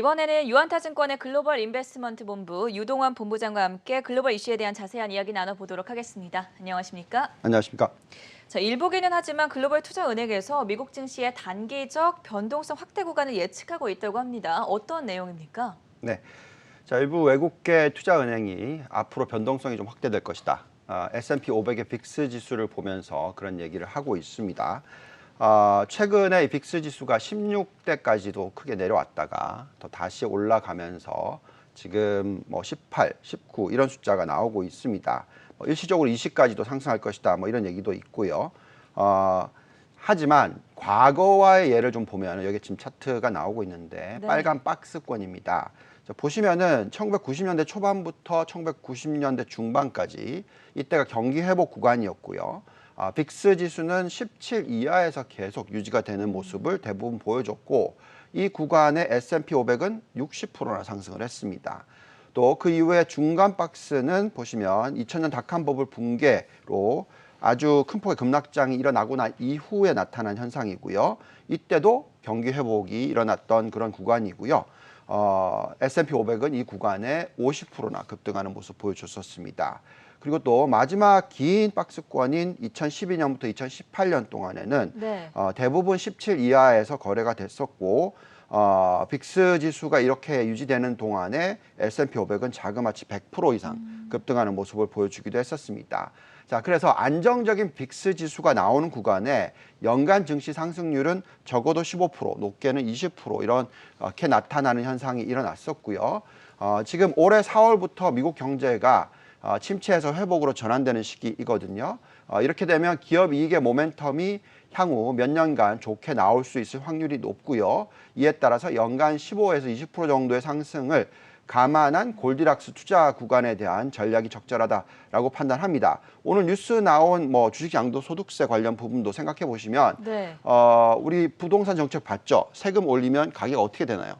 이번에는 유한타증권의 글로벌 인베스트먼트 본부 유동환 본부장과 함께 글로벌 이슈에 대한 자세한 이야기 나눠보도록 하겠습니다. 안녕하십니까? 안녕하십니까? 자, 일보기는 하지만 글로벌 투자은행에서 미국 증시의 단기적 변동성 확대 구간을 예측하고 있다고 합니다. 어떤 내용입니까? 네. 자, 일부 외국계 투자은행이 앞으로 변동성이 좀 확대될 것이다. S&P 500의 빅스 지수를 보면서 그런 얘기를 하고 있습니다. 최근에 이 빅스 지수가 16대까지도 크게 내려왔다가 더 다시 올라가면서 지금 18, 19 이런 숫자가 나오고 있습니다. 일시적으로 20까지도 상승할 것이다. 이런 얘기도 있고요. 하지만 과거와의 예를 좀 보면 여기 지금 차트가 나오고 있는데 네. 빨간 박스권입니다. 자, 보시면은 1990년대 초반부터 1990년대 중반까지 이때가 경기 회복 구간이었고요. 빅스 지수는 17 이하에서 계속 유지가 되는 모습을 대부분 보여줬고 이 구간의 S&P 500은 60%나 상승을 했습니다. 또 그 이후에 중간 박스는 보시면 2000년 닷컴 버블 붕괴로 아주 큰 폭의 급락장이 일어나고 난 이후에 나타난 현상이고요. 이때도 경기 회복이 일어났던 그런 구간이고요. S&P 500은 이 구간에 50%나 급등하는 모습 보여줬었습니다. 그리고 또 마지막 긴 박스권인 2012년부터 2018년 동안에는 네. 대부분 17 이하에서 거래가 됐었고 빅스 지수가 이렇게 유지되는 동안에 S&P 500은 자그마치 100% 이상 급등하는 모습을 보여주기도 했었습니다. 자, 그래서 안정적인 빅스 지수가 나오는 구간에 연간 증시 상승률은 적어도 15%, 높게는 20% 이렇게 나타나는 현상이 일어났었고요. 지금 올해 4월부터 미국 경제가 침체에서 회복으로 전환되는 시기이거든요. 이렇게 되면 기업 이익의 모멘텀이 향후 몇 년간 좋게 나올 수 있을 확률이 높고요. 이에 따라서 연간 15에서 20% 정도의 상승을 감안한 골디락스 투자 구간에 대한 전략이 적절하다라고 판단합니다. 오늘 뉴스 나온 주식 양도소득세 관련 부분도 생각해 보시면 네. 우리 부동산 정책 봤죠? 세금 올리면 가격 어떻게 되나요?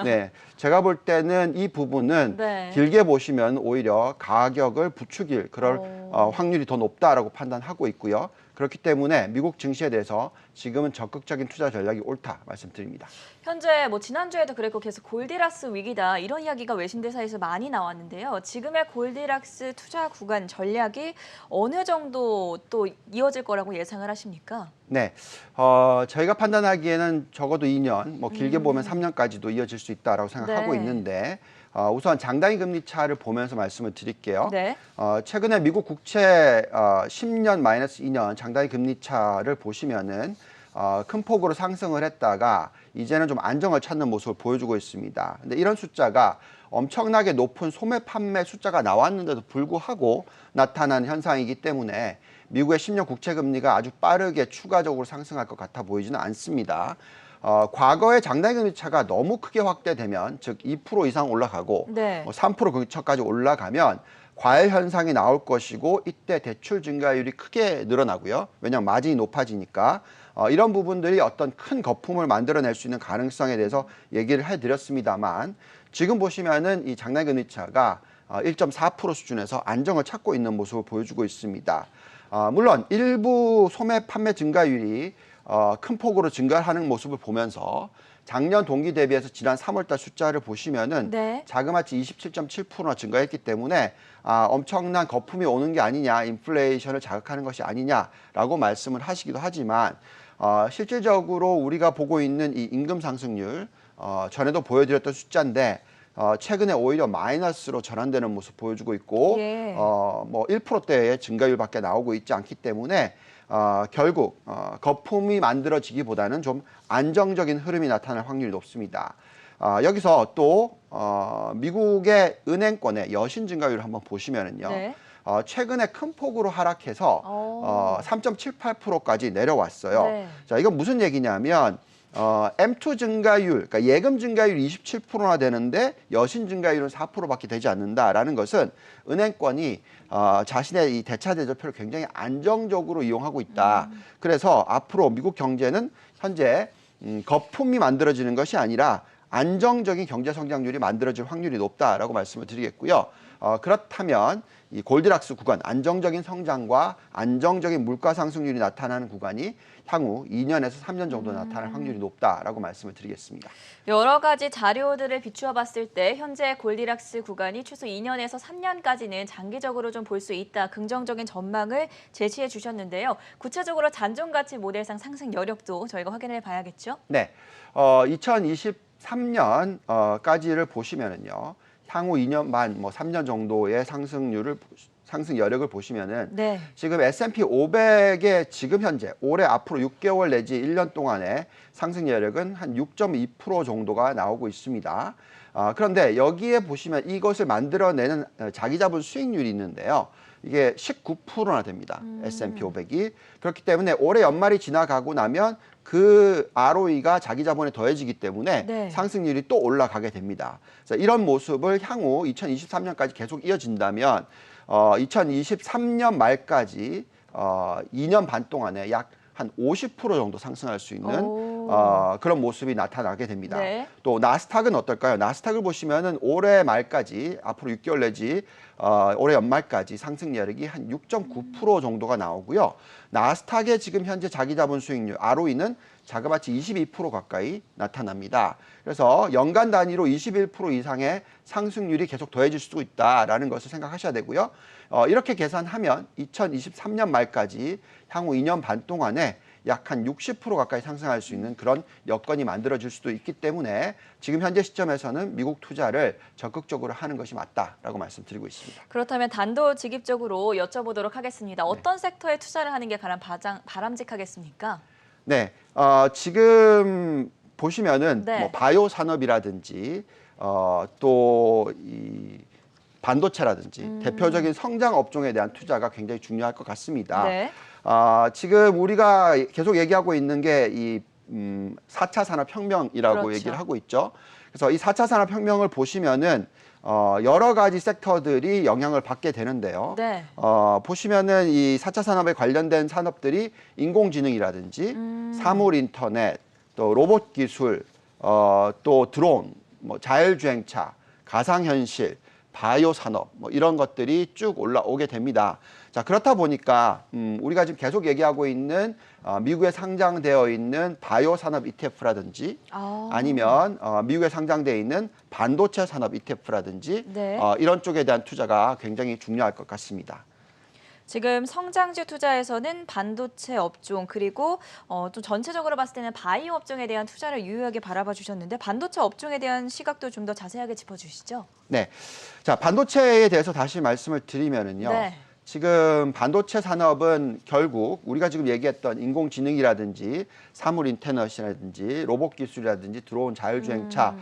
네, 제가 볼 때는 이 부분은 네. 길게 보시면 오히려 가격을 부추길 그럴 확률이 더 높다라고 판단하고 있고요. 그렇기 때문에 미국 증시에 대해서 지금은 적극적인 투자 전략이 옳다 말씀드립니다. 현재 지난주에도 그랬고 계속 골디락스 위기다 이런 이야기가 외신들 사이에서 많이 나왔는데요. 지금의 골디락스 투자 구간 전략이 어느 정도 또 이어질 거라고 예상을 하십니까? 네, 저희가 판단하기에는 적어도 2년, 길게 보면 3년까지도 이어질 수 있다라고 생각하고 네. 있는데 우선 장단기 금리 차를 보면서 말씀을 드릴게요. 네. 최근에 미국 국채 10년 마이너스 2년 장단기 금리 차를 보시면은 큰 폭으로 상승을 했다가 이제는 좀 안정을 찾는 모습을 보여주고 있습니다. 근데 이런 숫자가 엄청나게 높은 소매 판매 숫자가 나왔는데도 불구하고 나타난 현상이기 때문에 미국의 10년 국채 금리가 아주 빠르게 추가적으로 상승할 것 같아 보이지는 않습니다. 과거의 장단기 금리 차가 너무 크게 확대되면 즉 2% 이상 올라가고 네. 3% 근처까지 올라가면 과열 현상이 나올 것이고 이때 대출 증가율이 크게 늘어나고요. 왜냐하면 마진이 높아지니까 이런 부분들이 어떤 큰 거품을 만들어낼 수 있는 가능성에 대해서 얘기를 해드렸습니다만 지금 보시면은 이 장단기 금리 차가 1.4% 수준에서 안정을 찾고 있는 모습을 보여주고 있습니다. 물론 일부 소매 판매 증가율이 큰 폭으로 증가하는 모습을 보면서 작년 동기 대비해서 지난 3월달 숫자를 보시면은 네. 자그마치 27.7%나 증가했기 때문에 엄청난 거품이 오는 게 아니냐, 인플레이션을 자극하는 것이 아니냐라고 말씀을 하시기도 하지만 실질적으로 우리가 보고 있는 이 임금 상승률 전에도 보여드렸던 숫자인데 최근에 오히려 마이너스로 전환되는 모습 보여주고 있고 예. 1%대의 증가율밖에 나오고 있지 않기 때문에 결국 거품이 만들어지기보다는 좀 안정적인 흐름이 나타날 확률이 높습니다. 여기서 또 미국의 은행권의 여신 증가율을 한번 보시면은요. 네. 최근에 큰 폭으로 하락해서 3.78%까지 내려왔어요. 네. 자, 이건 무슨 얘기냐면 M2 증가율, 그러니까 예금 증가율 27%나 되는데 여신 증가율은 4%밖에 되지 않는다라는 것은 은행권이 자신의 이 대차 대조표를 굉장히 안정적으로 이용하고 있다. 그래서 앞으로 미국 경제는 현재 거품이 만들어지는 것이 아니라 안정적인 경제 성장률이 만들어질 확률이 높다라고 말씀을 드리겠고요. 그렇다면 이 골디락스 구간, 안정적인 성장과 안정적인 물가 상승률이 나타나는 구간이 향후 2년에서 3년 정도 나타날 확률이 높다라고 말씀을 드리겠습니다. 여러 가지 자료들을 비추어 봤을 때 현재 골디락스 구간이 최소 2년에서 3년까지는 장기적으로 좀 볼 수 있다. 긍정적인 전망을 제시해 주셨는데요. 구체적으로 잔존가치 모델상 상승 여력도 저희가 확인해 봐야겠죠? 네, 2023년까지를 보시면은요. 향후 2년 반, 3년 정도의 상승 여력을 보시면은 네. 지금 S&P 500의 지금 현재 올해 앞으로 6개월 내지 1년 동안의 상승 여력은 한 6.2% 정도가 나오고 있습니다. 그런데 여기에 보시면 이것을 만들어내는 자기 자본 수익률이 있는데요. 이게 19%나 됩니다. S&P 500이. 그렇기 때문에 올해 연말이 지나가고 나면 그 ROE가 자기 자본에 더해지기 때문에 네. 상승률이 또 올라가게 됩니다. 그래서 이런 모습을 향후 2023년까지 계속 이어진다면 2023년 말까지 2년 반 동안에 약 한 50% 정도 상승할 수 있는 그런 모습이 나타나게 됩니다. 네. 또 나스닥은 어떨까요? 나스닥을 보시면은 올해 말까지 앞으로 6개월 내지 올해 연말까지 상승 여력이 한 6.9% 정도가 나오고요. 나스닥의 지금 현재 자기 자본 수익률 ROE는 자그마치 22% 가까이 나타납니다. 그래서 연간 단위로 21% 이상의 상승률이 계속 더해질 수 있다라는 것을 생각하셔야 되고요. 이렇게 계산하면 2023년 말까지 향후 2년 반 동안에 약 한 60% 가까이 상승할 수 있는 그런 여건이 만들어질 수도 있기 때문에 지금 현재 시점에서는 미국 투자를 적극적으로 하는 것이 맞다라고 말씀드리고 있습니다. 그렇다면 단도직입적으로 여쭤보도록 하겠습니다. 어떤 섹터에 투자를 하는 게 가장 바람직하겠습니까? 네, 지금 보시면은 네. 바이오 산업이라든지 또 이 반도체라든지 대표적인 성장 업종에 대한 투자가 굉장히 중요할 것 같습니다. 네. 지금 우리가 계속 얘기하고 있는 게 이 4차 산업혁명이라고 그렇죠. 얘기를 하고 있죠. 그래서 이 4차 산업혁명을 보시면은 여러 가지 섹터들이 영향을 받게 되는데요. 네. 보시면은 이 4차 산업에 관련된 산업들이 인공지능이라든지 사물 인터넷, 또 로봇 기술, 또 드론, 자율주행차, 가상현실, 바이오 산업 이런 것들이 쭉 올라오게 됩니다. 자, 그렇다 보니까 우리가 지금 계속 얘기하고 있는 미국에 상장되어 있는 바이오 산업 ETF라든지 아니면 미국에 상장되어 있는 반도체 산업 ETF라든지 네. 이런 쪽에 대한 투자가 굉장히 중요할 것 같습니다. 지금 성장주 투자에서는 반도체 업종 그리고 또 전체적으로 봤을 때는 바이오 업종에 대한 투자를 유효하게 바라봐 주셨는데 반도체 업종에 대한 시각도 좀 더 자세하게 짚어주시죠. 네, 자 반도체에 대해서 다시 말씀을 드리면은요. 네. 지금 반도체 산업은 결국 우리가 지금 얘기했던 인공지능이라든지 사물 인터넷이라든지 로봇 기술이라든지 드론 자율주행차,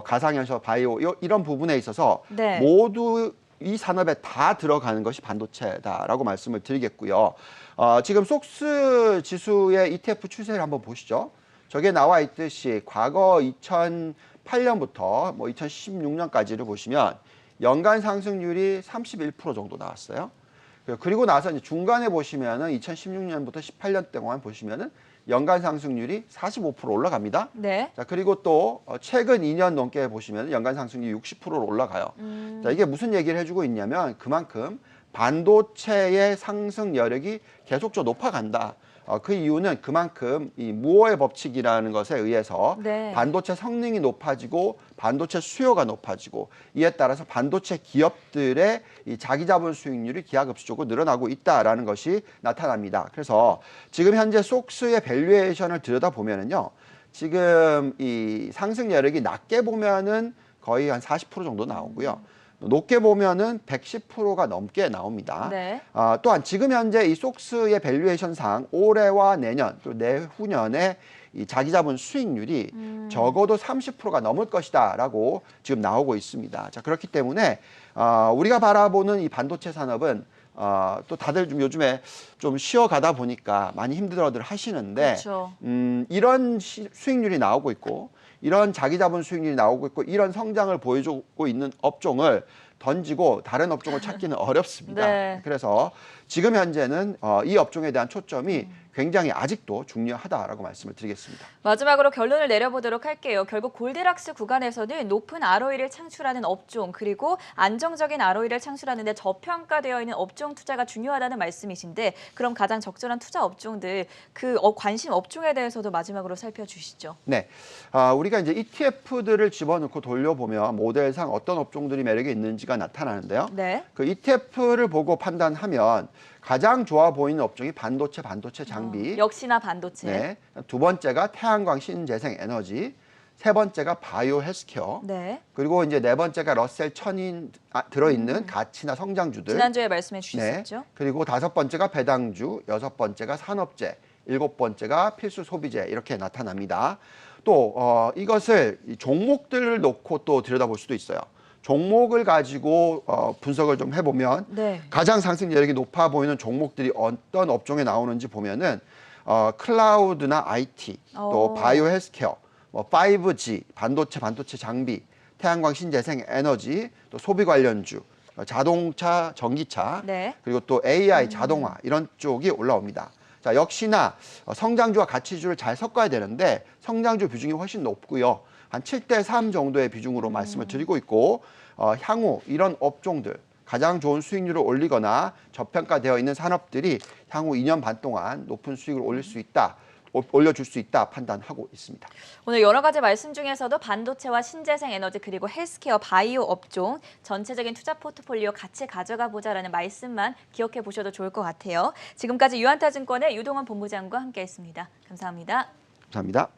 가상현실 바이오 이런 부분에 있어서 네. 모두 이 산업에 다 들어가는 것이 반도체다라고 말씀을 드리겠고요. 지금 속스 지수의 ETF 추세를 한번 보시죠. 저게 나와 있듯이 과거 2008년부터 2016년까지를 보시면 연간 상승률이 31% 정도 나왔어요. 그리고 나서 이제 중간에 보시면은 2016년부터 18년 동안 보시면은 연간 상승률이 45% 올라갑니다. 네. 자, 그리고 또 최근 2년 넘게 보시면 연간 상승률이 60%로 올라가요. 자, 이게 무슨 얘기를 해주고 있냐면 그만큼 반도체의 상승 여력이 계속적으로 높아간다. 그 이유는 그만큼 이 무어의 법칙이라는 것에 의해서 네. 반도체 성능이 높아지고 반도체 수요가 높아지고 이에 따라서 반도체 기업들의 이 자기 자본 수익률이 기하급수적으로 늘어나고 있다라는 것이 나타납니다. 그래서 지금 현재 속스의 밸류에이션을 들여다보면은요. 지금 이 상승 여력이 낮게 보면은 거의 한 40% 정도 나오고요. 높게 보면은 110%가 넘게 나옵니다. 네. 또한 지금 현재 이 속스의 밸류에이션상 올해와 내년 또 내후년에 이 자기 자본 수익률이 적어도 30%가 넘을 것이다라고 지금 나오고 있습니다. 자, 그렇기 때문에 우리가 바라보는 이 반도체 산업은 또 다들 좀 요즘에 좀 쉬어가다 보니까 많이 힘들어들 하시는데 그렇죠. 이런 수익률이 나오고 있고 이런 자기 자본 수익률이 나오고 있고 이런 성장을 보여주고 있는 업종을 던지고 다른 업종을 찾기는 어렵습니다. 네. 그래서 지금 현재는 이 업종에 대한 초점이 굉장히 아직도 중요하다라고 말씀을 드리겠습니다. 마지막으로 결론을 내려보도록 할게요. 결국 골디락스 구간에서는 높은 ROE를 창출하는 업종 그리고 안정적인 ROE를 창출하는 데 저평가되어 있는 업종 투자가 중요하다는 말씀이신데 그럼 가장 적절한 투자 업종들 관심 업종에 대해서도 마지막으로 살펴주시죠. 네, 우리가 이제 ETF들을 집어넣고 돌려보면 모델상 어떤 업종들이 매력이 있는지가 나타나는데요. 네. 그 ETF를 보고 판단하면 가장 좋아 보이는 업종이 반도체 장비. 역시나 반도체. 네, 두 번째가 태양광 신재생 에너지. 세 번째가 바이오 헬스케어. 네. 그리고 이제 네 번째가 러셀 1000이 들어있는 가치나 성장주들. 지난주에 말씀해 네. 주셨죠. 그리고 다섯 번째가 배당주, 여섯 번째가 산업재, 일곱 번째가 필수 소비재 이렇게 나타납니다. 또 이것을 종목들을 놓고 또 들여다볼 수도 있어요. 종목을 가지고 분석을 좀 해보면 네. 가장 상승 여력이 높아 보이는 종목들이 어떤 업종에 나오는지 보면은 클라우드나 IT, 또 바이오 헬스케어, 뭐 5G, 반도체 장비, 태양광 신재생 에너지, 또 소비 관련주, 자동차, 전기차, 네. 그리고 또 AI, 자동화 이런 쪽이 올라옵니다. 자, 역시나 성장주와 가치주를 잘 섞어야 되는데 성장주 비중이 훨씬 높고요. 한 7대3 정도의 비중으로 말씀을 드리고 있고 향후 이런 업종들 가장 좋은 수익률을 올리거나 저평가되어 있는 산업들이 향후 2년 반 동안 높은 수익을 올려줄 수 있다 판단하고 있습니다. 오늘 여러 가지 말씀 중에서도 반도체와 신재생 에너지 그리고 헬스케어, 바이오 업종 전체적인 투자 포트폴리오 같이 가져가 보자라는 말씀만 기억해 보셔도 좋을 것 같아요. 지금까지 유한타증권의 유동원 본부장과 함께했습니다. 감사합니다. 감사합니다.